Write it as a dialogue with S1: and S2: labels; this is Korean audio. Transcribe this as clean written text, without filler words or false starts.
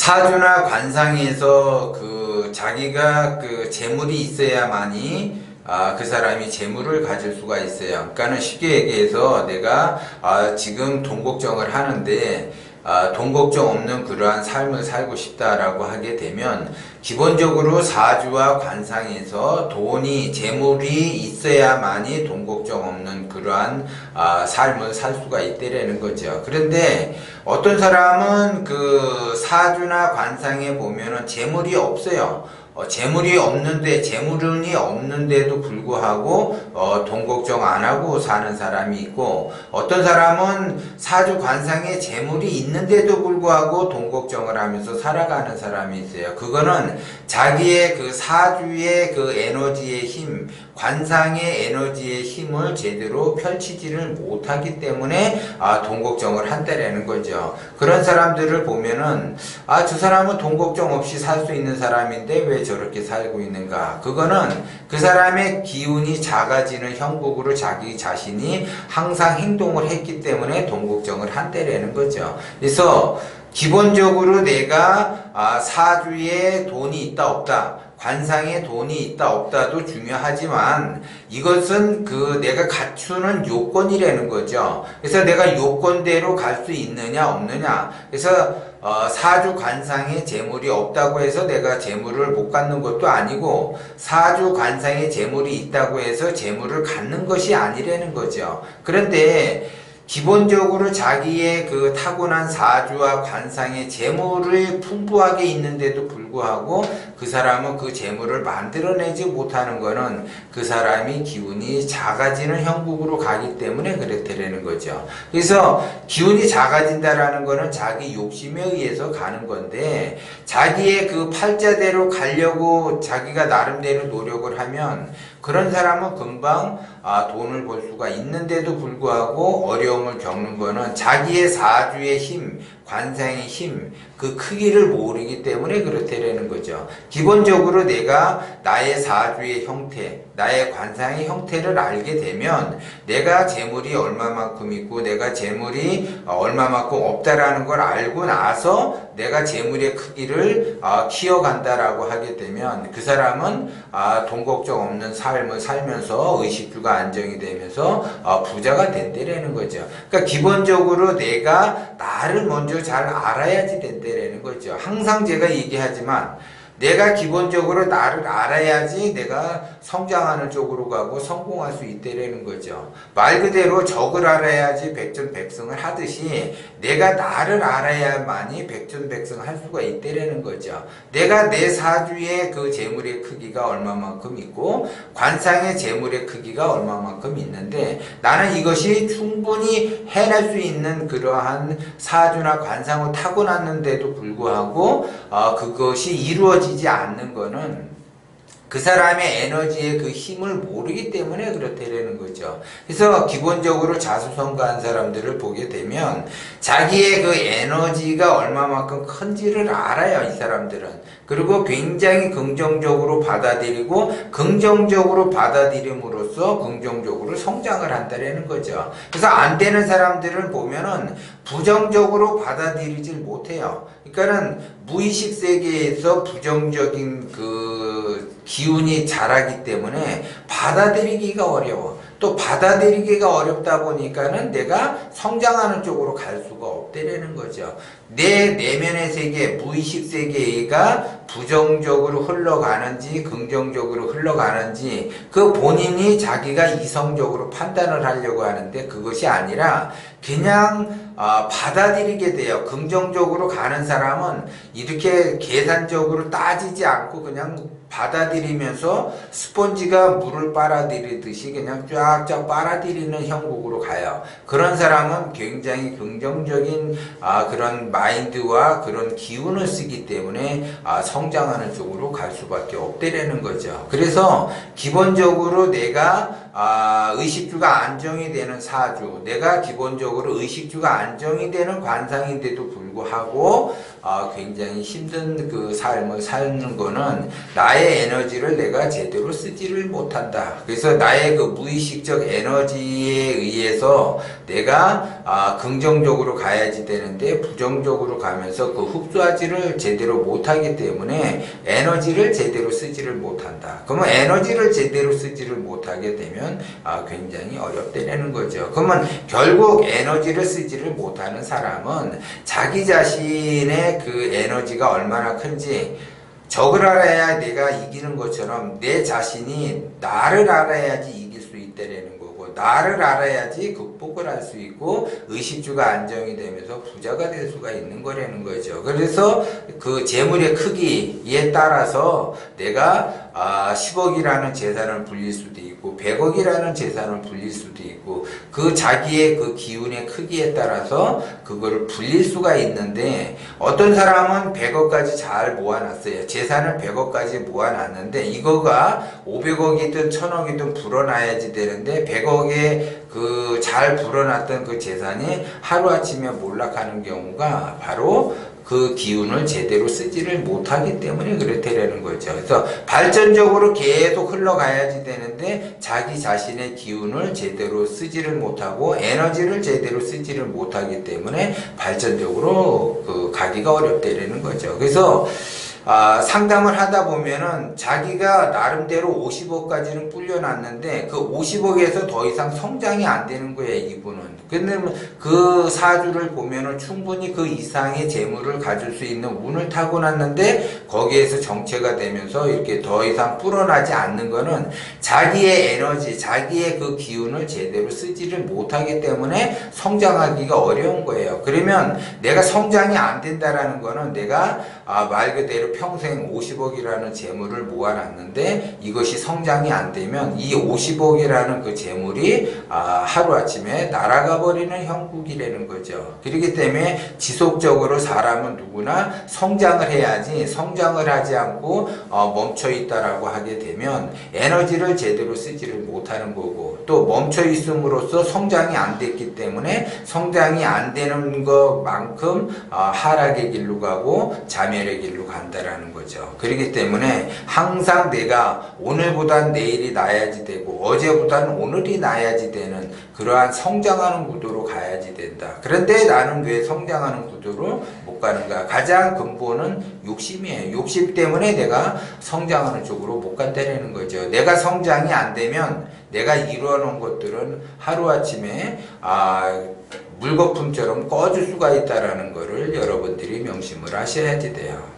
S1: 사주나 관상에서 자기가 재물이 있어야만이 그 사람이 재물을 가질 수가 있어요. 그러니까는 쉽게 얘기해서 내가 지금 돈 걱정을 하는데 돈 걱정 없는 그러한 삶을 살고 싶다라고 하게 되면 기본적으로 사주와 관상에서 재물이 있어야만이 돈 걱정 없는 그러한 삶을 살 수가 있다라는 거죠. 그런데 어떤 사람은 사주나 관상에 보면은 재물이 없어요. 재물이 없는데도 불구하고 돈 걱정 안 하고 사는 사람이 있고, 어떤 사람은 사주 관상에 재물이 있는데도 불구하고 돈 걱정을 하면서 살아가는 사람이 있어요. 그거는 자기의 사주의 에너지의 힘, 관상의 에너지의 힘을 제대로 펼치지를 못하기 때문에 돈 걱정을 한다라는 거죠. 그런 사람들을 보면은 저 사람은 돈 걱정 없이 살 수 있는 사람인데 왜 저렇게 살고 있는가? 그거는 그 사람의 기운이 작아지는 형국으로 자기 자신이 항상 행동을 했기 때문에 돈 걱정을 한다라는 거죠. 그래서 기본적으로 내가 사주에 돈이 있다 없다, 관상에 돈이 있다 없다도 중요하지만 이것은 내가 갖추는 요건이라는 거죠. 그래서 내가 요건대로 갈 수 있느냐 없느냐. 그래서 사주 관상에 재물이 없다고 해서 내가 재물을 못 갖는 것도 아니고, 사주 관상에 재물이 있다고 해서 재물을 갖는 것이 아니라는 거죠. 그런데 기본적으로 자기의 타고난 사주와 관상에 재물이 풍부하게 있는데도 불구하고 그 사람은 그 재물을 만들어내지 못하는 거는 그 사람이 기운이 작아지는 형국으로 가기 때문에 그렇다라는 거죠. 그래서 기운이 작아진다라는 거는 자기 욕심에 의해서 가는 건데, 자기의 팔자대로 가려고 자기가 나름대로 노력을 하면 그런 사람은 금방 돈을 벌 수가 있는데도 불구하고 어려움을 겪는 거는 자기의 사주의 힘, 관상의 힘, 그 크기를 모르기 때문에 그렇다라는 거죠. 기본적으로 내가 나의 사주의 형태, 나의 관상의 형태를 알게 되면 내가 재물이 얼마만큼 있고 내가 재물이 얼마만큼 없다라는 걸 알고 나서 내가 재물의 크기를 키워간다라고 하게 되면 그 사람은 돈 걱정 없는 삶을 살면서 의식주가 안정이 되면서 부자가 된다라는 거죠. 그러니까 기본적으로 내가 나를 먼저 잘 알아야지 된다라는 거죠. 항상 제가 얘기하지만 내가 기본적으로 나를 알아야지 내가 성장하는 쪽으로 가고 성공할 수 있다라는 거죠. 말 그대로 적을 알아야지 백전백승을 하듯이 내가 나를 알아야만이 백전백승 할 수가 있다라는 거죠. 내가 내 사주의 재물의 크기가 얼마만큼 있고 관상의 재물의 크기가 얼마만큼 있는데, 나는 이것이 충분히 해낼 수 있는 그러한 사주나 관상을 타고났는데도 불구하고 그것이 이루어지지 않는 거는 그 사람의 에너지의 힘을 모르기 때문에 그렇다라는 거죠. 그래서 기본적으로 자수성가한 사람들을 보게 되면 자기의 에너지가 얼마만큼 큰지를 알아요, 이 사람들은. 그리고 굉장히 긍정적으로 받아들이고 긍정적으로 받아들임으로써 긍정적으로 성장을 한다라는 거죠. 그래서 안 되는 사람들을 보면은 부정적으로 받아들이질 못해요. 그러니까는 무의식 세계에서 부정적인 기운이 자라기 때문에 받아들이기가 어려워. 또 받아들이기가 어렵다 보니까는 내가 성장하는 쪽으로 갈 수가 없다라는 거죠. 내 내면의 세계, 무의식 세계가 부정적으로 흘러가는지 긍정적으로 흘러가는지 본인이 자기가 이성적으로 판단을 하려고 하는데 그것이 아니라 그냥 받아들이게 돼요. 긍정적으로 가는 사람은 이렇게 계산적으로 따지지 않고 그냥 받아들이면서 스펀지가 물을 빨아들이듯이 그냥 쫙쫙 빨아들이는 형국으로 가요. 그런 사람은 굉장히 긍정적인 그런 마인드와 그런 기운을 쓰기 때문에 성장하는 쪽으로 갈 수밖에 없다라는 거죠. 그래서 기본적으로 내가 의식주가 안정이 되는 사주, 내가 기본적으로 의식주가 안정이 되는 관상인데도 불구하고 굉장히 힘든 삶을 사는 거는 나의 에너지를 내가 제대로 쓰지를 못한다. 그래서 나의 무의식적 에너지에 의해서 내가 긍정적으로 가야지 되는데 부정적으로 가면서 그 흡수하지를 제대로 못하기 때문에 에너지를 제대로 쓰지를 못한다. 그러면 에너지를 제대로 쓰지를 못하게 되면 굉장히 어렵다는 거죠. 그러면 결국 에너지를 쓰지를 못하는 사람은 자기 자신의 그 에너지가 얼마나 큰지 적을 알아야 내가 이기는 것처럼 내 자신이 나를 알아야지 이길 수 있다라는 거고, 나를 알아야지 극복을 할 수 있고 의식주가 안정이 되면서 부자가 될 수가 있는 거라는 거죠. 그래서 그 재물의 크기에 따라서 내가 10억이라는 재산을 불릴 수도 있고 100억이라는 재산을 불릴 수도 있고 그 자기의 그 기운의 크기에 따라서 그거를 불릴 수가 있는데, 어떤 사람은 100억까지 잘 모아놨어요. 재산을 100억까지 모아놨는데 이거가 500억이든 1000억이든 불어나야지 되는데 100억에 그 잘 불어났던 그 재산이 하루아침에 몰락하는 경우가 바로 그 기운을 제대로 쓰지를 못하기 때문에 그렇다라는 거죠. 그래서 발전적으로 계속 흘러가야지 되는데 자기 자신의 기운을 제대로 쓰지를 못하고 에너지를 제대로 쓰지를 못하기 때문에 발전적으로 그 가기가 어렵다라는 거죠. 그래서 상담을 하다 보면은 자기가 나름대로 50억까지는 불려놨는데 그 50억에서 더 이상 성장이 안 되는 거예요, 이분은. 근데 그 사주를 보면은 충분히 그 이상의 재물을 가질 수 있는 운을 타고났는데 거기에서 정체가 되면서 이렇게 더 이상 불어나지 않는 거는 자기의 에너지, 자기의 그 기운을 제대로 쓰지를 못하기 때문에 성장하기가 어려운 거예요. 그러면 내가 성장이 안 된다라는 거는 내가 말 그대로 평생 50억이라는 재물을 모아놨는데 이것이 성장이 안 되면 이 50억이라는 그 재물이 하루아침에 날아가 버리는 형국이라는 거죠. 그렇기 때문에 지속적으로 사람은 누구나 성장을 해야지, 성장을 하지 않고 멈춰 있다라고 하게 되면 에너지를 제대로 쓰지를 못하는 거고, 또 멈춰 있음으로써 성장이 안 됐기 때문에 성장이 안 되는 것만큼 하락의 길로 가고 자멸의 길로 간다라는 거죠. 그렇기 때문에 항상 내가 오늘보단 내일이 나야지 되고 어제보다는 오늘이 나야지 되는 그러한 성장하는 구도로 가야지 된다. 그런데 나는 왜 성장하는 구도로 못 가는가? 가장 근본은 욕심이에요. 욕심 때문에 내가 성장하는 쪽으로 못 간다는 거죠. 내가 성장이 안 되면 내가 이루어놓은 것들은 하루아침에 물거품처럼 꺼질 수가 있다는 것을 여러분들이 명심을 하셔야지 돼요.